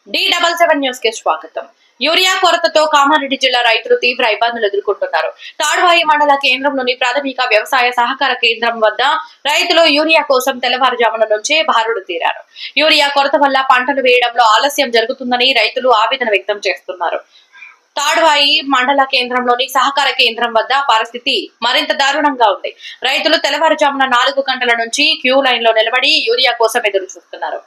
D77 news కి స్వాగతం. Urea కొరతతో కామారెడ్డి జిల్లా రైతులు తీవ్ర ఇబ్బందులు ఎదుర్కొంటున్నారు. తాడ్వాయి మండల కేంద్రంలోని ప్రాథమిక వ్యవసాయ సహకార కేంద్రం వద్ద రైతులు యూరియా కోసం తెల్లవారుజామున నుంచే బారులు తీరారు. యూరియా కొరత వల్ల పంటలు వేయడంలో ఆలస్యం జరుగుతుందని రైతులు ఆవేదన వ్యక్తం చేస్తున్నారు. తాడ్వాయి మండల కేంద్రంలోని సహకార కేంద్రం వద్ద పరిస్థితి మరింత దారుణంగా ఉంది. రైతులు తెల్లవారుజామున 4 గంటల నుంచి క్యూ లైన్ లో నిలబడి యూరియా కోసం ఎదురు చూస్తున్నారు.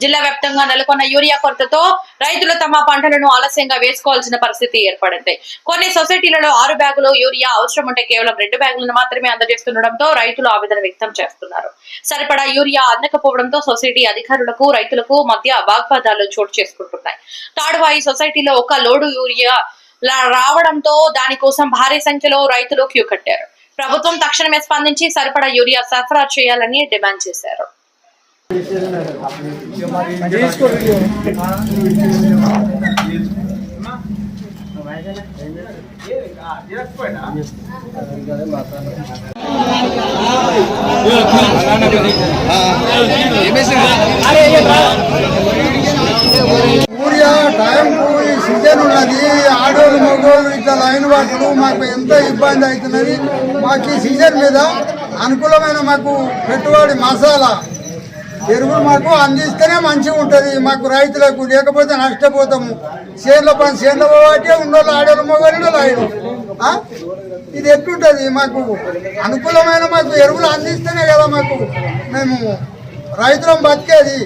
జిల్లా వ్యాప్తంగా నెలకొన్న యూరియా కొరతతో రైతులు తమ పంటలను ఆలస్యంగా వేసుకోవాల్సిన పరిస్థితి ఏర్పడింది. కొన్ని సొసైటీలలో 6 బ్యాగులు యూరియా అవసరం ఉంటే కేవలం 2 బ్యాగులను మాత్రమే అందజేస్తుండటంతో రైతులు ఆవేదన వ్యక్తం చేస్తున్నారు. సరిపడా యూరియా అందకపోవడంతో సొసైటీ అధికారులకు రైతులకు మధ్య వాగ్వాదాలు చోటు చేసుకుంటున్నాయి. తాడ్వాయి సొసైటీలో ఒక లోడు యూరియా రావడంతో దానికోసం భారీ సంఖ్యలో రైతులు క్యూ కట్టారు. ప్రభుత్వం తక్షణమే స్పందించి సరిపడా యూరియా సరఫరా చేయాలని డిమాండ్ చేశారు. యూరియా టైంకు సీజన్ ఉన్నది. ఆడోళ్ళు మగోళ్ళు ఇట్లా లైన్ పట్టుడు మాకు ఎంత ఇబ్బంది అవుతున్నది. మాకు ఈ సీజన్ మీద అనుకూలమైన మాకు పెట్టుబడి మసాలా ఎరువులు మాకు అందిస్తేనే మంచిగా ఉంటుంది. మాకు రైతులకు లేకపోతే నష్టపోతాము. చేనులో పోవాటే ఉన్నోళ్ళు ఆడోళ్ళు మగోళ్ళు లైన్ ఇది ఎట్లుంటుంది. మాకు అనుకూలమైన మాకు ఎరువులు అందిస్తేనే కదా మాకు మేము రైతులం బతికేది.